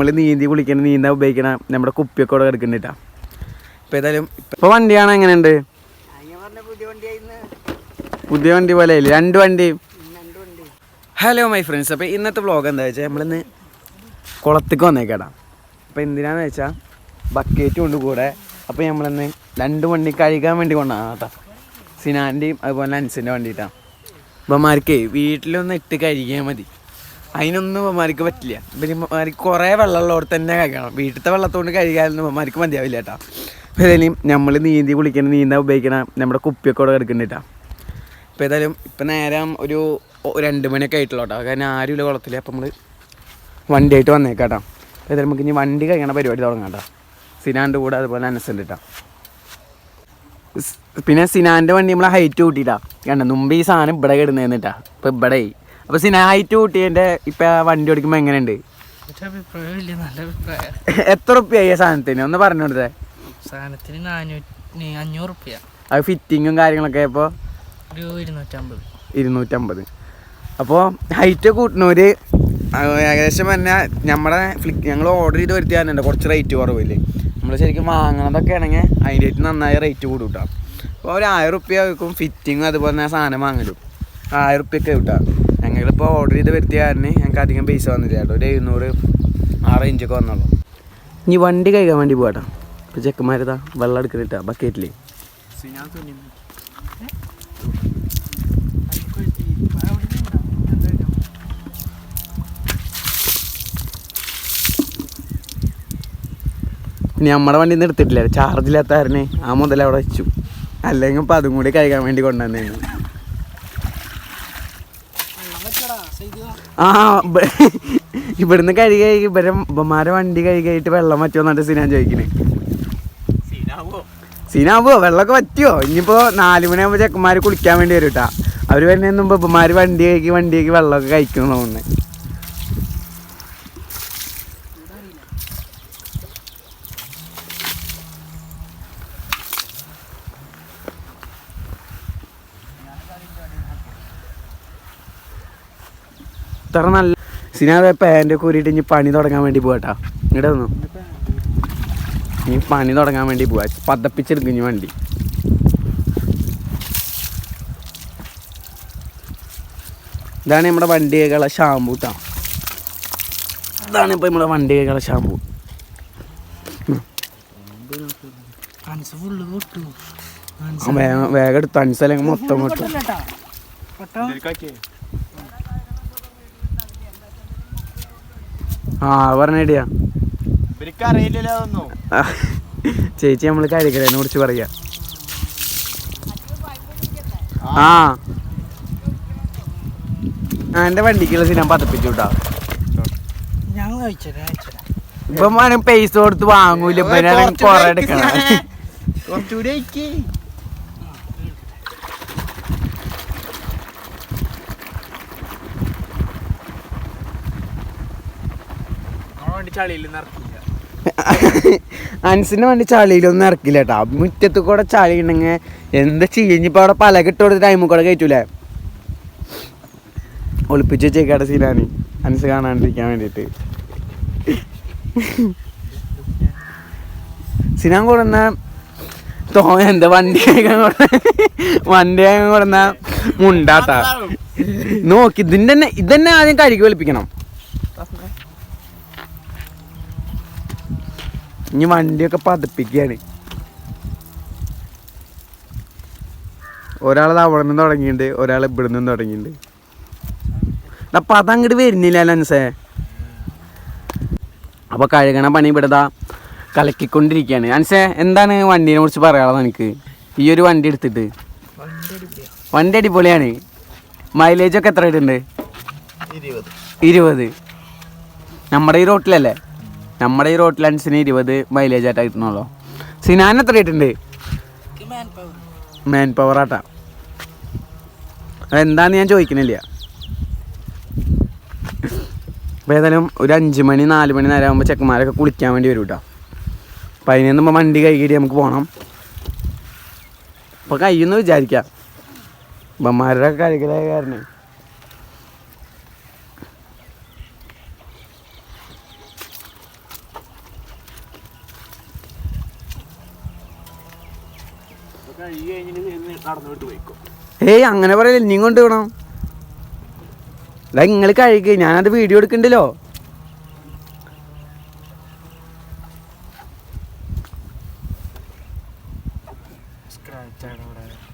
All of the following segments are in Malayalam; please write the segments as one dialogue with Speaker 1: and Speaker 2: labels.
Speaker 1: നമ്മൾ നീന്തി കുളിക്കണം, നീന്താൻ ഉപയോഗിക്കണം നമ്മുടെ കുപ്പിയൊക്കെ അവിടെ കിടക്കുന്നുണ്ടാ. ഇപ്പം ഏതായാലും ഇപ്പോൾ വണ്ടിയാണ് എങ്ങനെയുണ്ട്? പുതിയ വണ്ടി പോലെ ഇല്ലേ? 2 വണ്ടി. ഹലോ മൈ ഫ്രണ്ട്സ്, അപ്പോൾ ഇന്നത്തെ വ്ളോഗ് എന്താ വെച്ചാൽ നമ്മളിന്ന് കുളത്തേക്ക് വന്നേക്കാടാ. അപ്പോൾ എന്തിനാന്ന് വെച്ചാൽ ബക്കറ്റും ഉണ്ട് കൂടെ. അപ്പോൾ നമ്മളിന്ന് 2 വണ്ടി കഴുകാൻ വേണ്ടി കൊണ്ടാണ് കേട്ടോ. സിനാൻ്റെയും അതുപോലെ അൻസിൻ്റെ വണ്ടിയിട്ടാണ്. ഇവന്മാർക്ക് വീട്ടിലൊന്ന് ഇട്ട് കഴുകിയാൽ മതി, അതിനൊന്നും ഇവന്മാർക്ക് പറ്റില്ല. ഇവന്മാർക്ക് കുറേ വെള്ളമുള്ളവർക്ക് തന്നെ കഴിക്കണം. വീട്ടിലത്തെ വെള്ളത്തോണ്ട് കഴുകാനൊന്നും ഇവന്മാർക്ക് മതിയാവില്ല കേട്ടോ. അപ്പോൾ ഏതായാലും നമ്മൾ നീന്തി കുളിക്കണം, നീന്താൻ ഉപയോഗിക്കണം നമ്മുടെ കുപ്പിയൊക്കെ അവിടെ കിടക്കുന്നുണ്ട്. അപ്പോൾ ഏതായാലും ഇപ്പം നേരം ഒരു 2 മണിയൊക്കെ ആയിട്ടുള്ളൂ കേട്ടോ. കാരണം ആരുമില്ല കുളത്തില്ല. അപ്പോൾ നമ്മൾ വണ്ടിയായിട്ട് വന്നേക്കാട്ടോ. അപ്പോൾ ഏതായാലും നമുക്ക് ഇനി വണ്ടി കഴിക്കണ പരിപാടി തുടങ്ങാം കേട്ടോ. സിനാൻ്റെ കൂടെ അതുപോലെ അനസുണ്ട് കേട്ടോ. പിന്നെ സിനാൻ്റെ വണ്ടി നമ്മളെ ഹൈറ്റ് കൂട്ടിയിട്ടാ. കണ്ട മുമ്പ് ഈ സാധനം ഇവിടെ കിടന്നേന്നിട്ടാ. ഇപ്പോൾ ഇവിടെ അപ്പോൾ സിനാ ഹൈറ്റ് കൂട്ടിയതിൻ്റെ ഇപ്പം വണ്ടി ഓടിക്കുമ്പോൾ എങ്ങനെയുണ്ട്? എത്ര റുപ്യായി സാധനത്തിന് ഒന്ന് പറഞ്ഞു കൊടുത്തേ.
Speaker 2: സാധനത്തിന് 500 റുപ്യ.
Speaker 1: അത് ഫിറ്റിങ്ങും കാര്യങ്ങളൊക്കെ ഇപ്പോൾ 250. അപ്പോൾ ഹൈറ്റ് കൂട്ടുന്നവർ ഏകദേശം പറഞ്ഞാൽ ഞങ്ങൾ ഓർഡർ ചെയ്ത് വരുത്തി തന്നെയുണ്ട് കുറച്ച് റേറ്റ് കുറവില്ലേ. നമ്മൾ ശരിക്കും വാങ്ങണതൊക്കെ ആണെങ്കിൽ അതിൻ്റെ ആയിട്ട് നന്നായി റേറ്റ് കൂടും കേട്ടോ. അപ്പോൾ ഒരു 1000 റുപ്യ വെക്കും ഫിറ്റിങ്ങും അതുപോലെ തന്നെ സാധനം വാങ്ങലും 1000 റുപ്യൊക്കെ കിട്ടാം. ഞങ്ങളിപ്പോൾ ഓർഡർ ചെയ്ത് വരുത്തിയ കാരണം ഞങ്ങൾക്ക് അധികം പൈസ വന്നില്ല കേട്ടോ. ഒരു 700 ആ റേഞ്ചൊക്കെ വന്നുള്ളൂ. ഇനി വണ്ടി കഴിക്കാൻ വേണ്ടി പോകാട്ടോ. ഇപ്പോൾ ചെക്കന്മാരിതാ വെള്ളം എടുക്കുന്നിട്ടാ ബക്കറ്റിൽ. ഇനി നമ്മുടെ വണ്ടി ഒന്നും എടുത്തിട്ടില്ല, ചാർജില്ലാത്ത കാരണം ആ മുതൽ അവിടെ വെച്ചു. അല്ലെങ്കിൽ ഇപ്പം അതും കൂടി കഴിക്കാൻ വേണ്ടി കൊണ്ടുവന്നേന്നു. ആ ഇവിടുന്ന് കഴുകി ഇവന്മാരെ വണ്ടി കഴുകിയിട്ട് വെള്ളം പറ്റുമോ എന്നിട്ട് സിനാൻ ചോദിക്കണേ. സീനാവോ വെള്ളമൊക്കെ പറ്റുമോ? ഇനിയിപ്പോൾ 4 മണിയാകുമ്പോൾ ചെക്കന്മാർ കുളിക്കാൻ വേണ്ടി വരും കേട്ടോ. അവർ വരുന്നതിന് മുമ്പ് ഇപ്പന്മാർ വണ്ടിയേക്ക് വെള്ളമൊക്കെ കഴിക്കണം തോന്നുന്നത്. ഇത്ര നല്ല സിനാ പാൻ്റൊക്കെ ഊരിയിട്ട് ഇനി പണി തുടങ്ങാൻ വേണ്ടി പോകട്ടോ. ഇങ്ങോട്ട് വന്നു, ഇനി പണി തുടങ്ങാൻ വേണ്ടി പോവാ. പതപ്പിച്ചെടുക്കും ഇനി വണ്ടി. ഇതാണ് നമ്മുടെ വണ്ടി കൈകളെ ഷാമ്പൂ കേട്ടോ. ഇതാണ് ഇപ്പോൾ നമ്മുടെ വണ്ടി കൈകളെ ഷാമ്പൂ. വേഗം എടുത്തു അൻസല്ലെങ്കിൽ മൊത്തം കിട്ടും. ആ പറഞ്ഞേടിയാ ചേച്ചി നമ്മൾ കരിക്കലിനെ കുറിച്ച് പറയാ. ആ എൻ്റെ വണ്ടിക്കുള്ള സിനിമ പതപ്പിച്ചു കേട്ടോ. ഇപ്പം പൈസ കൊടുത്ത് വാങ്ങൂല, ഇപ്പം കുറെ എടുക്കണം. അൻസിന്റെ വണ്ടി ചളിയിലൊന്നും ഇറക്കില്ല കേട്ടോ. മുറ്റത്ത് കൂടെ ചളി ഉണ്ടെങ്കിൽ എന്താ ചെയ്യിപ്പോൾ അവിടെ പല കിട്ടുകൊടുത്ത് ടൈമിൽ കൂടെ കയറ്റൂലേ. ഒളിപ്പിച്ച് വെച്ചേക്കാട്ടെ സീനാന് അൻസ് കാണാണ്ടിരിക്കാൻ വേണ്ടിയിട്ട്. സിനാൻ കൊടുന്ന എന്താ വണ്ടി കൊടുന്ന മുണ്ടാട്ടാ നോക്കി. ഇതന്നെ ആദ്യം കഴുകി വലിപ്പിക്കണം. ഇനി വണ്ടിയൊക്കെ പതപ്പിക്കുകയാണ്. ഒരാൾ അവിടെ നിന്ന് തുടങ്ങിയിട്ടുണ്ട്, ഒരാൾ ഇവിടെ നിന്ന് തുടങ്ങിയിട്ടുണ്ട്. അപ്പം അതങ്ങോട്ട് വരുന്നില്ല അൻസേ. അപ്പോൾ കഴുകണ പണി ഇവിടെ കലക്കിക്കൊണ്ടിരിക്കുകയാണ്. അൻസേ എന്താണ് വണ്ടീനെ കുറിച്ച് പറയാനുള്ളത് എനിക്ക്? ഈ ഒരു വണ്ടി എടുത്തിട്ട് വണ്ടി അടിപൊളിയാണ്. മൈലേജൊക്കെ എത്ര ആയിട്ടുണ്ട്? 20. നമ്മുടെ ഈ റോട്ടിലല്ലേ? നമ്മുടെ ഈ റോട്ടിൽ അൻസിന് 20 മൈലേജ് ആയിട്ടാ കിട്ടുന്നുള്ളൂ. സിനാൻ എത്ര ആയിട്ടുണ്ട്? മാൻ പവർ ആട്ടാ. അതെന്താന്ന് ഞാൻ ചോദിക്കണില്ല. അപ്പോൾ ഏതായാലും ഒരു 5 മണി 4 മണി നേരം ആകുമ്പോൾ ചെക്കന്മാരൊക്കെ കുളിക്കാൻ വേണ്ടി വരും കേട്ടോ. അപ്പം അതിന് നമ്മൾ വണ്ടി കൈകിടി നമുക്ക് പോകണം. അപ്പോൾ കഴിയുമെന്ന് വിചാരിക്കാം. ബമ്മാരുടെ കഴുകലായ കാരണം ഏയ് അങ്ങനെ പറയല്ലേ, നീ കൊണ്ട് വേണം. അല്ല നിങ്ങൾ കഴുകി, ഞാനത് വീഡിയോ എടുക്കണ്ടല്ലോ.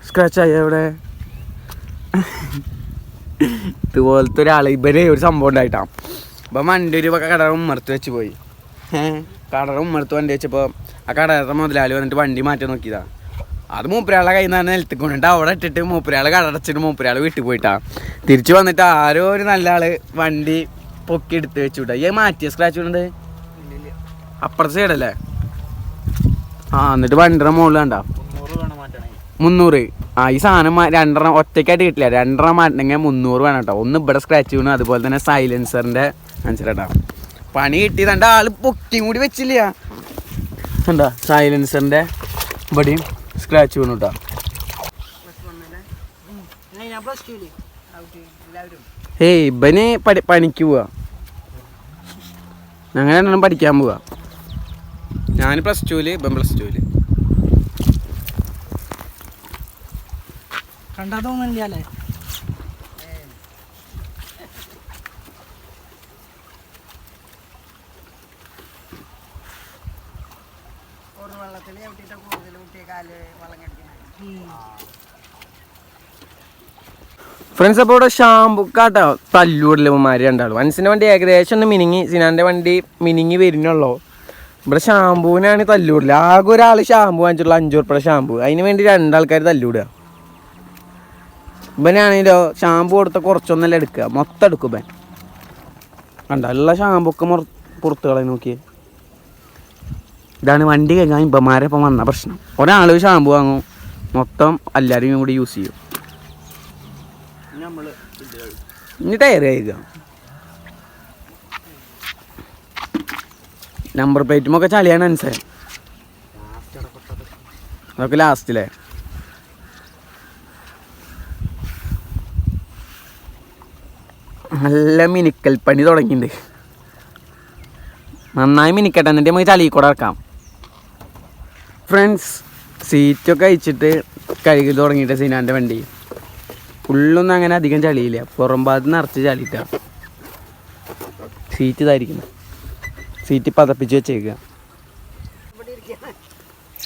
Speaker 1: സ്ക്രാച്ച് ആയ എവിടെ? ഇതുപോലത്തെ ഒരാൾ ഇവര് ഒരു സംഭവം ഉണ്ടായിട്ടാ. അപ്പം വണ്ടി ഒരു കടറ ഉമ്മർത്ത് വെച്ച് പോയി. കടറ ഉമ്മർത്ത് വണ്ടി വെച്ചപ്പോൾ ആ കടറ മുതലാളി വന്നിട്ട് വണ്ടി മാറ്റാൻ നോക്കിയതാ. അത് മൂപ്പരാളെ കയ്യിൽ നിന്നാണ് നിലത്ത് കൊണ്ടിട്ട് അവിടെ ഇട്ടിട്ട് മൂപ്പരാൾ കടടച്ചിട്ട് മൂപ്പരാൾ വീട്ടിൽ പോയിട്ടാ. തിരിച്ചു വന്നിട്ട് ആരോ ഒരു നല്ല ആള് വണ്ടി പൊക്കി എടുത്ത് വെച്ചു വിട്ടാ. ഈ മാറ്റിയ സ്ക്രാച്ച് ഉണ്ട് അപ്പുറത്തെ സൈഡല്ലേ? ആ എന്നിട്ട് വണ്ടിയുടെ മുകളിൽ കണ്ട 300. ആ ഈ സാധനം 2 ഒറ്റയ്ക്കായിട്ട് കിട്ടില്ല, 2 മാറ്റണമെങ്കിൽ 300 വേണം കേട്ടോ. ഒന്ന് ഇവിടെ സ്ക്രാച്ച് വീണു, അതുപോലെ തന്നെ സൈലൻസറിൻ്റെ മനസ്സിലാട്ടോ പണി കിട്ടിയത്. എൻ്റെ ആള് പൊക്കിയും കൂടി വെച്ചില്ല. എന്താ സൈലൻസറിൻ്റെ ഇവിടെയും സ്ക്രാച്ച് വീണു കേട്ടോ. ഏയ് ഇവന് പണിക്ക് പോവാ, ഞങ്ങൾ പഠിക്കാൻ പോവാ. ഞാൻ +2, ഇവൻ +2.
Speaker 2: കണ്ടാ തോന്നില്ലേ?
Speaker 1: ഫ്രണ്ട്സ്, അപ്പോൾ ഇവിടെ ഷാമ്പുക്കാട്ടോ തല്ലൂടില്ലമാര് രണ്ടാളും. അൻസിൻ്റെ വണ്ടി ഏകദേശം ഒന്ന് മിനിങ്ങി, സിനാൻ്റെ വണ്ടി മിനിങ്ങി വരുന്നുള്ളൂ. ഇവിടെ ഷാമ്പൂവിനാണ് തല്ലൂടില്ല. ആകെ ഒരാൾ ഷാമ്പു വാങ്ങിച്ചിട്ടുള്ള 5 ഉറുപ്പിക ഷാമ്പു, അതിന് വേണ്ടി 2 ആൾക്കാർ തല്ലൂടുക. ഇവനാണെങ്കിലോ ഷാമ്പു കൊടുത്ത കുറച്ചൊന്നല്ല എടുക്കുക, മൊത്തം എടുക്കും ഇവൻ. കണ്ട എല്ലാ ഷാമ്പു ഒക്കെ പുറത്ത് കളയാൻ നോക്കിയേ. ഇതാണ് വണ്ടി കഴിഞ്ഞാൽ ഇപ്പന്മാരെ വന്ന പ്രശ്നം. ഒരാൾ ഷാമ്പു വാങ്ങും, മൊത്തം എല്ലാവരും കൂടി യൂസ് ചെയ്യും. ഇനി ടയർ കഴിക്കുക. നമ്പർ പ്ലേറ്റുമൊക്കെ ചളിയാണ് മനസ്സിലായി. അതൊക്കെ ലാസ്റ്റില്ലേ? നല്ല മിനിക്കൽ പണി തുടങ്ങിയിട്ടുണ്ട്. നന്നായി മിനിക്കട്ടെ, എന്നിട്ട് നമുക്ക് ചളി കൂടെ ഇറക്കാം. ഫ്രണ്ട്സ്, സീറ്റൊക്കെ അയച്ചിട്ട് കഴുകി തുടങ്ങിയിട്ട് സിനാൻ്റെ വണ്ടി ഫുള്ളൊന്നും അങ്ങനെ അധികം ചളിയില്ല, പുറം ഭാഗത്ത് നിറച്ച് ചളിയിട്ട. സീറ്റ് ഇതായിരിക്കുന്നു, സീറ്റ് പതപ്പിച്ച് വെച്ചേക്കുക.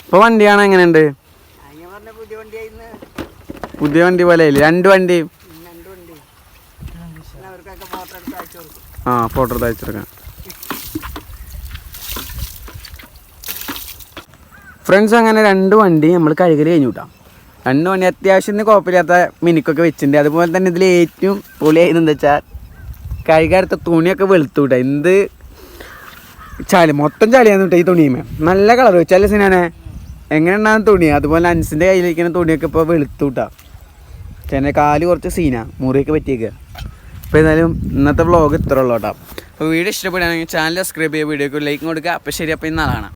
Speaker 1: ഇപ്പോൾ വണ്ടി കാണാൻ എങ്ങനെയുണ്ട്? പുതിയ വണ്ടി പോലെ ഇല്ലേ? 2 വണ്ടി. ആ ഫോട്ടോ എടുത്ത് അയച്ചെടുക്കാം. ഫ്രണ്ട്സ്, അങ്ങനെ 2 വണ്ടി നമ്മൾ കഴുകൽ കഴിഞ്ഞു കിട്ടാം. 2 വണ്ടി അത്യാവശ്യം കുഴപ്പമില്ലാത്ത മിനിക്കൊക്കെ വെച്ചിട്ടുണ്ട്. അതുപോലെ തന്നെ ഇതിൽ ഏറ്റവും പൊളിയായിരുന്നു എന്താ വെച്ചാൽ കഴുകാടുത്ത തുണിയൊക്കെ വെളുത്തു കിട്ടാം. എന്ത് ചളി, മൊത്തം ചളിയാന്ന് കിട്ടാം ഈ തുണിയുമേ. നല്ല കളർ വെച്ചാൽ സിനാനെ എങ്ങനെ ഉണ്ടാകുന്ന തുണി. അതുപോലെ അൻസിൻ്റെ കയ്യിലിരിക്കുന്ന തുണിയൊക്കെ ഇപ്പോൾ വെളുത്തു കിട്ടാം. ചേട്ടൻ്റെ കാല് കുറച്ച് സീനാ, മുറിയൊക്കെ പറ്റിയേക്കുക. അപ്പോൾ ഏതായാലും ഇന്നത്തെ വ്ളോഗ് ഇത്ര ഉള്ളൂ കേട്ടോ. അപ്പോൾ വീഡിയോ ഇഷ്ടപ്പെടുകയാണെങ്കിൽ ചാനൽ സബ്സ്ക്രൈബ് ചെയ്യുക, വീഡിയോക്ക് ലൈക്ക് കൊടുക്കുക. അപ്പോൾ ശരി, അപ്പോൾ ഇന്നാളാണ്.